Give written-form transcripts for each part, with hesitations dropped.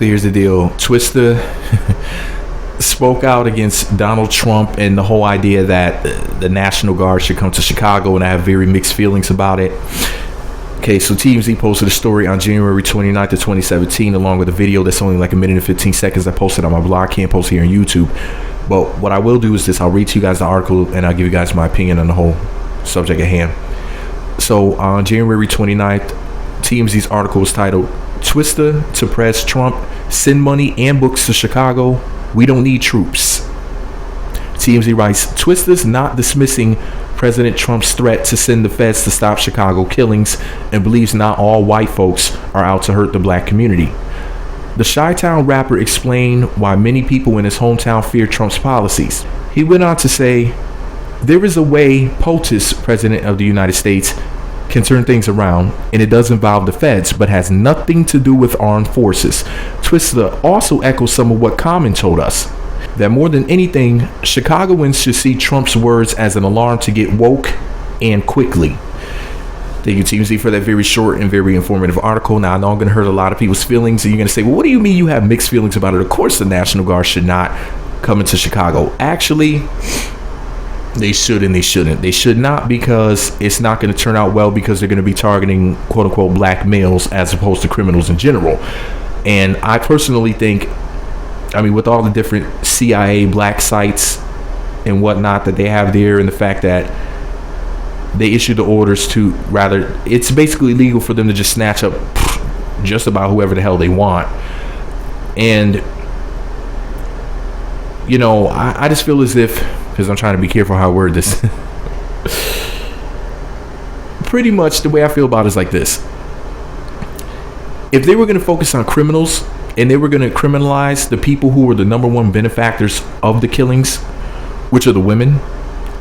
So here's the deal. Twista spoke out against Donald Trump and the whole idea that the National Guard should come to Chicago, and I have very mixed feelings about it. Okay, so TMZ posted a story on January 29th of 2017 along with a video that's only like a minute and 15 seconds. I posted on my blog. Can't post here on YouTube. But what I will do is this. I'll read to you guys the article and I'll give you guys my opinion on the whole subject at hand. So on January 29th, TMZ's article was titled, Twista to press Trump, send money and books to Chicago. We don't need troops. TMZ writes, Twista's not dismissing President Trump's threat to send the feds to stop Chicago killings and believes not all white folks are out to hurt the black community. The Chi-Town rapper explained why many people in his hometown fear Trump's policies. He went on to say, there is a way POTUS, President of the United States, can turn things around, and it does involve the feds, but has nothing to do with armed forces. Twista also echoes some of what Common told us, that more than anything, Chicagoans should see Trump's words as an alarm to get woke and quickly. Thank you, TMZ, for that very short and very informative article. Now, I know I'm going to hurt a lot of people's feelings, and you're going to say, well, what do you mean you have mixed feelings about it? Of course, the National Guard should not come into Chicago. Actually, they should and they shouldn't. They should not, because it's not going to turn out well, because they're going to be targeting quote unquote black males as opposed to criminals in general. And I personally think, I mean, with all the different CIA black sites and whatnot that they have there, and the fact that they issued the orders to, rather, it's basically legal for them to just snatch up just about whoever the hell they want. And, you know, I just feel as if, because I'm trying to be careful how I word this. Pretty much the way I feel about it is like this. If they were going to focus on criminals and they were going to criminalize the people who were the number one benefactors of the killings, which are the women.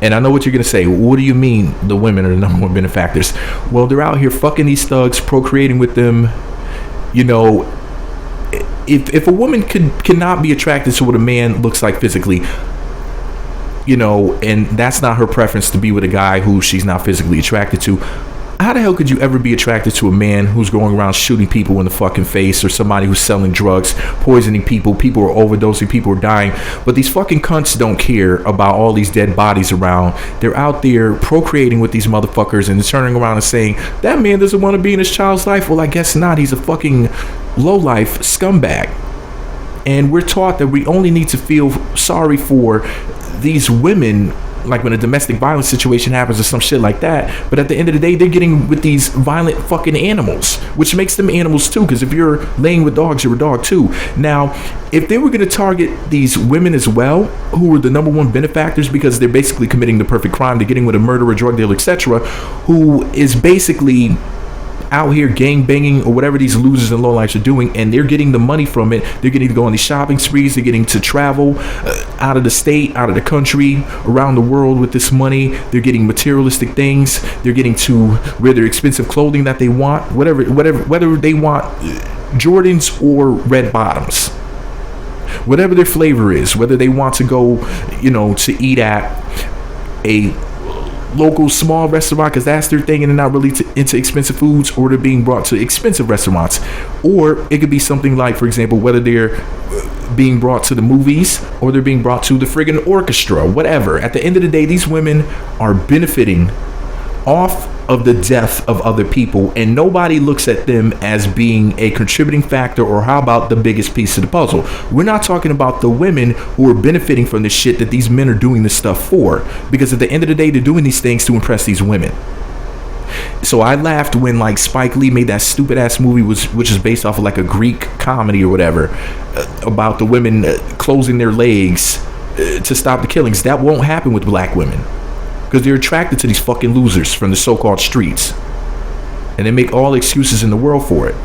And I know what you're going to say. What do you mean the women are the number one benefactors? Well, they're out here fucking these thugs, procreating with them. You know, if a woman cannot be attracted to what a man looks like physically, you know, and that's not her preference to be with a guy who she's not physically attracted to, how the hell could you ever be attracted to a man who's going around shooting people in the fucking face, or somebody who's selling drugs, poisoning people, people are overdosing, people are dying? But these fucking cunts don't care about all these dead bodies around. They're out there procreating with these motherfuckers and turning around and saying, that man doesn't want to be in his child's life. Well, I guess not. He's a fucking lowlife scumbag. And we're taught that we only need to feel sorry for these women, like when a domestic violence situation happens or some shit like that. But at the end of the day, they're getting with these violent fucking animals, which makes them animals too, because if you're laying with dogs, you're a dog too. Now, if they were going to target these women as well, who were the number one benefactors because they're basically committing the perfect crime, they're getting with a murderer, drug dealer, etc., who is basically out here gang banging or whatever these losers and lowlifes are doing, and they're getting the money from it. They're getting to go on these shopping sprees. They're getting to travel out of the state, out of the country, around the world with this money. They're getting materialistic things. They're getting to wear their expensive clothing that they want, whether they want Jordans or red bottoms, whatever their flavor is, whether they want to go, you know, to eat at a local small restaurant because that's their thing and they're not really into expensive foods, or they're being brought to expensive restaurants. Or it could be something like, for example, whether they're being brought to the movies or they're being brought to the friggin' orchestra, whatever. At the end of the day, these women are benefiting off of the death of other people, and nobody looks at them as being a contributing factor, or how about the biggest piece of the puzzle. We're not talking about the women who are benefiting from the shit that these men are doing this stuff for, because at the end of the day, they're doing these things to impress these women. So I laughed when like Spike Lee made that stupid ass movie, which is based off of like a Greek comedy or whatever, about the women closing their legs to stop the killings. That won't happen with black women, because they're attracted to these fucking losers from the so-called streets, and they make all excuses in the world for it.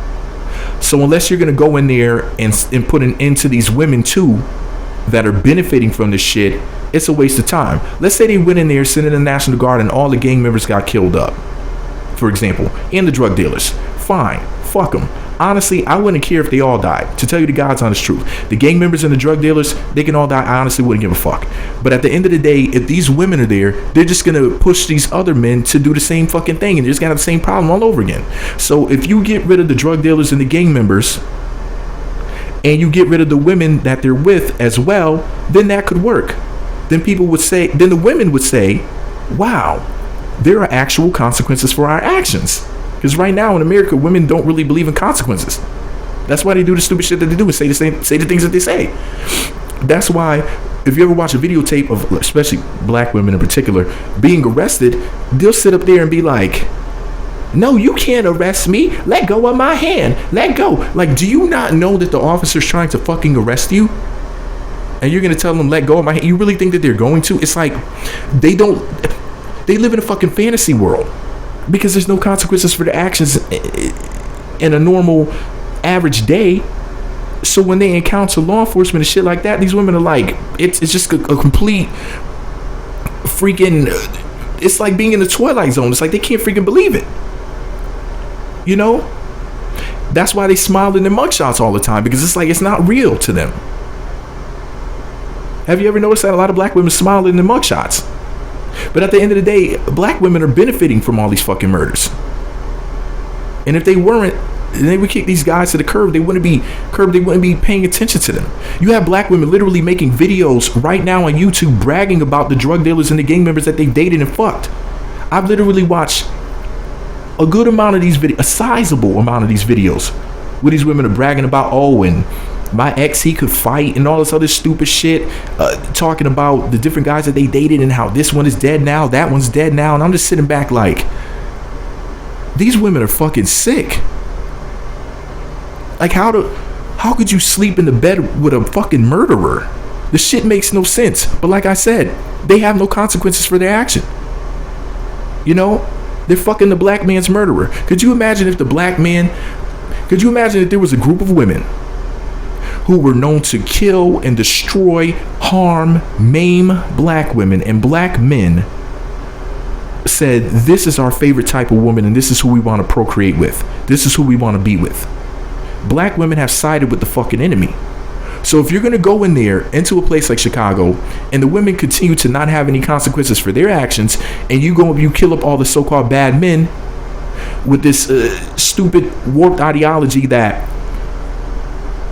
So unless you're gonna go in there and put an end to these women too that are benefiting from this shit, it's a waste of time. Let's say they went in there, sent in the National Guard, and all the gang members got killed up, for example, and the drug dealers. Fine, fuck them. Honestly, I wouldn't care if they all died. To tell you the God's honest truth, the gang members and the drug dealers, they can all die. I honestly wouldn't give a fuck. But at the end of the day, if these women are there, they're just gonna push these other men to do the same fucking thing, and they're just gonna have the same problem all over again. So if you get rid of the drug dealers and the gang members, and you get rid of the women that they're with as well, then that could work. Then the women would say, wow, there are actual consequences for our actions. Because right now in America, women don't really believe in consequences. That's why they do the stupid shit that they do and say the things that they say. That's why if you ever watch a videotape of especially black women in particular being arrested, they'll sit up there and be like, no, you can't arrest me. Let go of my hand. Let go. Like, do you not know that the officer's trying to fucking arrest you? And you're going to tell them, let go of my hand? You really think that they're going to? It's like, they live in a fucking fantasy world because there's no consequences for their actions in a normal average day. So when they encounter law enforcement and shit like that, these women are like, it's just a complete freaking, it's like being in the Twilight Zone. It's like they can't freaking believe it. You know? That's why they smile in their mugshots all the time, because it's like it's not real to them. Have you ever noticed that a lot of black women smile in their mugshots? But at the end of the day, black women are benefiting from all these fucking murders. And if they weren't, they would kick these guys to the curb. They wouldn't be paying attention to them. You have black women literally making videos right now on YouTube bragging about the drug dealers and the gang members that they dated and fucked. I've literally watched a good amount of these videos, a sizable amount of these videos where these women are bragging about, oh, and my ex, he could fight and all this other stupid shit, talking about the different guys that they dated and how this one is dead now, that one's dead now. And I'm just sitting back like, these women are fucking sick. Like, how could you sleep in the bed with a fucking murderer? The shit makes no sense. But like I said, they have no consequences for their action. You know, they're fucking the black man's murderer. Could you imagine if there was a group of women who were known to kill and destroy, harm, maim black women, and black men said, this is our favorite type of woman and this is who we want to procreate with. This is who we want to be with. Black women have sided with the fucking enemy. So if you're going to go in there into a place like Chicago and the women continue to not have any consequences for their actions, and you kill up all the so-called bad men with this stupid warped ideology that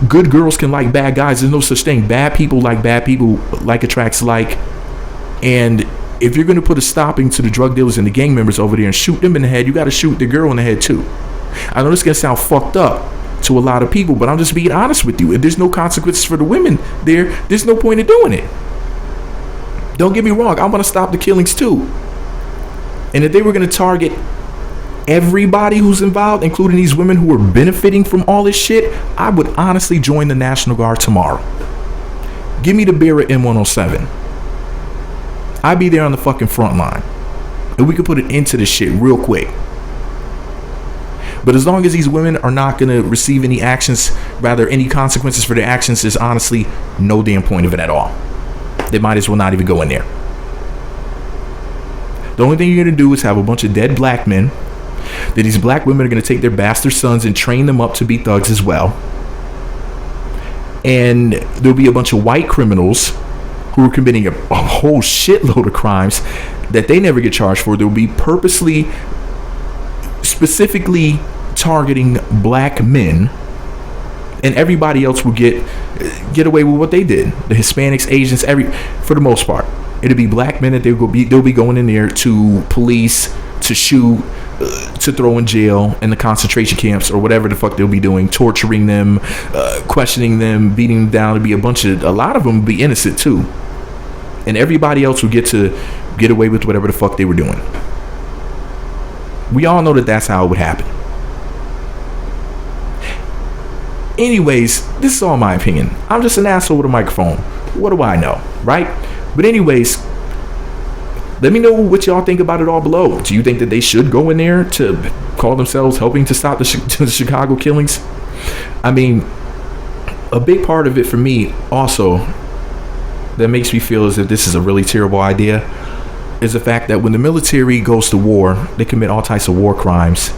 good girls can like bad guys. There's no such thing. Bad people, like attracts like. And if you're going to put a stopping to the drug dealers and the gang members over there and shoot them in the head, you got to shoot the girl in the head too. I know this is going to sound fucked up to a lot of people, but I'm just being honest with you. If there's no consequences for the women there's no point in doing it. Don't get me wrong, I want to stop the killings too. And if they were going to target everybody who's involved, including these women who are benefiting from all this shit, I would honestly join the National Guard tomorrow. Give me the Bearer M107. I'd be there on the fucking front line, and we could put an end to this shit real quick. But as long as these women are not going to receive any consequences for their actions, there's honestly no damn point of it at all. They might as well not even go in there. The only thing you're going to do is have a bunch of dead black men, that these black women are going to take their bastard sons and train them up to be thugs as well. And there'll be a bunch of white criminals who are committing a whole shitload of crimes that they never get charged for. They'll be specifically targeting black men, and everybody else will get away with what they did. The Hispanics, Asians, for the most part, it'll be black men that they'll be going in there to police, to shoot, to throw in jail, in the concentration camps or whatever the fuck they'll be doing, torturing them, questioning them, beating them down. A lot of them will be innocent too, and everybody else will get away with whatever the fuck they were doing. We all know that that's how it would happen. Anyways, this is all my opinion. I'm just an asshole with a microphone. What do I know, right? But anyways, let me know what y'all think about it all below. Do you think that they should go in there to call themselves helping to stop the Chicago killings? I mean, a big part of it for me also that makes me feel as if this is a really terrible idea is the fact that when the military goes to war, they commit all types of war crimes,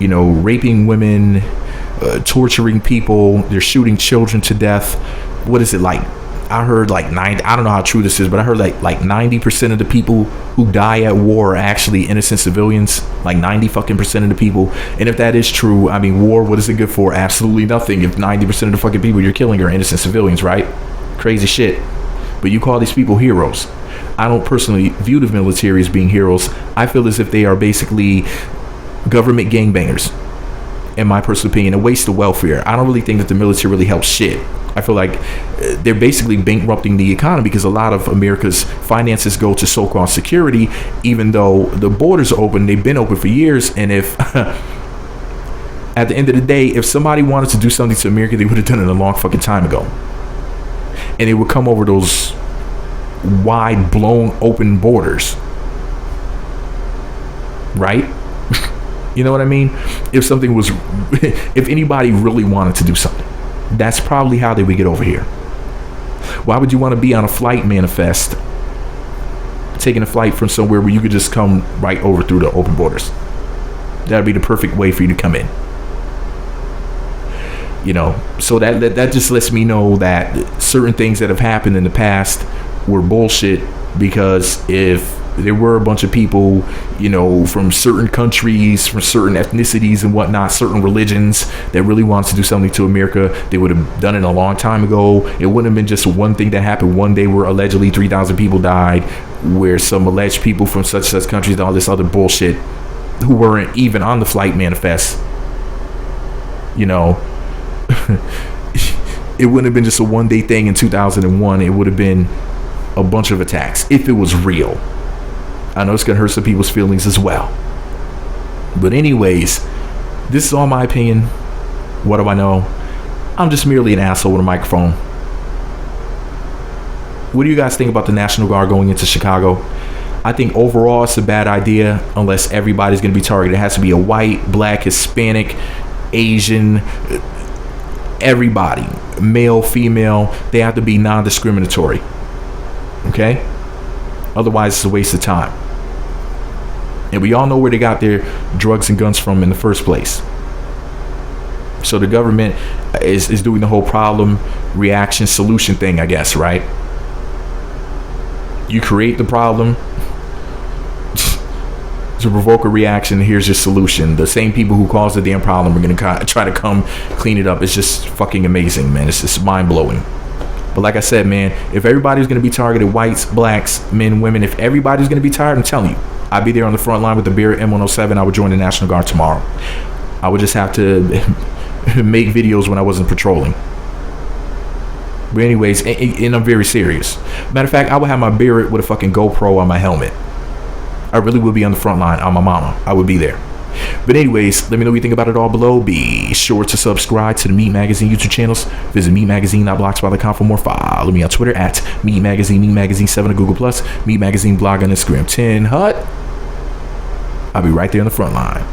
raping women, torturing people, they're shooting children to death. What is it like? I heard like 90, I don't know how true this is, but I heard like 90% of the people who die at war are actually innocent civilians. Like 90 fucking percent of the people. And if that is true, I mean, war, what is it good for? Absolutely nothing. If 90% of the fucking people you're killing are innocent civilians, right? Crazy shit. But you call these people heroes. I don't personally view the military as being heroes. I feel as if they are basically government gangbangers, in my personal opinion, a waste of welfare. I don't really think that the military really helps shit. I feel like they're basically bankrupting the economy because a lot of America's finances go to so-called security, even though the borders are open. They've been open for years. And if at the end of the day, if somebody wanted to do something to America, they would have done it a long fucking time ago. And it would come over those wide blown open borders, right? You know what I mean? If something was, if anybody really wanted to do something, that's probably how they would get over here. Why would you want to be on a flight manifest, taking a flight from somewhere where you could just come right over through the open borders? That'd be the perfect way for you to come in. You know, so that just lets me know that certain things that have happened in the past were bullshit, because if there were a bunch of people, you know, from certain countries, from certain ethnicities and whatnot, certain religions that really wants to do something to America, they would have done it a long time ago. It wouldn't have been just one thing that happened one day where allegedly 3,000 people died, where some alleged people from such countries and all this other bullshit who weren't even on the flight manifest, you know. It wouldn't have been just a one day thing in 2001. It would have been a bunch of attacks if it was real. I know it's gonna hurt some people's feelings as well, but anyways, this is all my opinion. What do I know? I'm just merely an asshole with a microphone. What do you guys think about the National Guard going into Chicago? I think overall it's a bad idea unless everybody's gonna be targeted. It has to be a white, black, Hispanic, Asian, everybody, male, female. They have to be non-discriminatory. Okay? Otherwise, it's a waste of time. And we all know where they got their drugs and guns from in the first place. So the government is doing the whole problem, reaction, solution thing, I guess, right? You create the problem to provoke a reaction. Here's your solution. The same people who caused the damn problem are going to try to come clean it up. It's just fucking amazing, man. It's just mind-blowing. But like I said, man, if everybody's going to be targeted, whites, blacks, men, women, if everybody's going to be tired, I'm telling you, I'd be there on the front line with the Barrett M107. I would join the National Guard tomorrow. I would just have to make videos when I wasn't patrolling. But anyways, and I'm very serious. Matter of fact, I would have my Barrett with a fucking GoPro on my helmet. I really would be on the front line on my mama. I would be there. But anyways, let me know what you think about it all below. Be sure to subscribe to the Meat Magazine YouTube channels. Visit meatmagazine.blogspot.com for more. Follow me on Twitter at Meat Magazine, Meat Magazine 7 on Google+, Meat Magazine blog on Instagram 10. Hut. I'll be right there on the front line.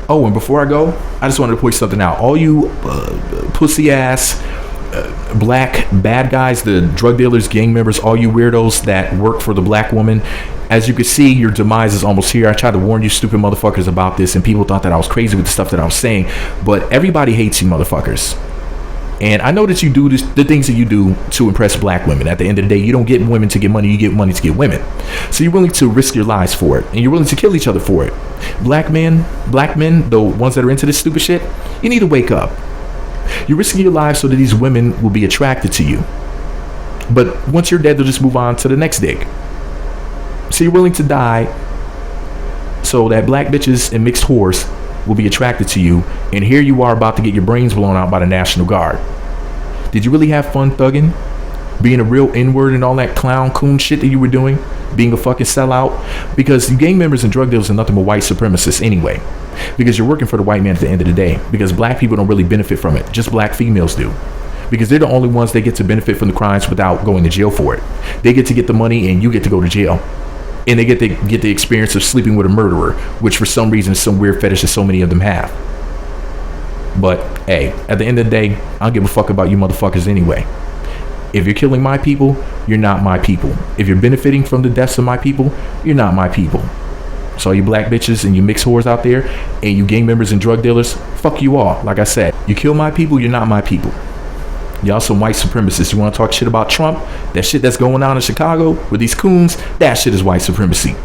Oh, and before I go, I just wanted to point something out. All you pussy ass black bad guys, the drug dealers, gang members, all you weirdos that work for the black woman, as you can see, your demise is almost here. I tried to warn you stupid motherfuckers about this, and people thought that I was crazy with the stuff that I was saying, but everybody hates you motherfuckers. And I know that you do the things that you do to impress black women. At the end of the day, you don't get women to get money, you get money to get women. So you're willing to risk your lives for it, and you're willing to kill each other for it. Black men, the ones that are into this stupid shit, you need to wake up. You're risking your lives so that these women will be attracted to you. But once you're dead, they'll just move on to the next dig. So you're willing to die so that black bitches and mixed whores will be attracted to you. And here you are about to get your brains blown out by the National Guard. Did you really have fun thugging? Being a real N-word and all that clown coon shit that you were doing? Being a fucking sellout? Because gang members and drug dealers are nothing but white supremacists anyway. Because you're working for the white man at the end of the day. Because black people don't really benefit from it. Just black females do. Because they're the only ones that get to benefit from the crimes without going to jail for it. They get to get the money and you get to go to jail. And they get the experience of sleeping with a murderer, which for some reason is some weird fetish that so many of them have. But hey, at the end of the day, I don't give a fuck about you motherfuckers anyway. If you're killing my people, you're not my people. If you're benefiting from the deaths of my people, you're not my people. So you black bitches and you mixed whores out there, and you gang members and drug dealers, fuck you all. Like I said, you kill my people, you're not my people. Y'all some white supremacists. You want to talk shit about Trump? That shit that's going on in Chicago with these coons, that shit is white supremacy.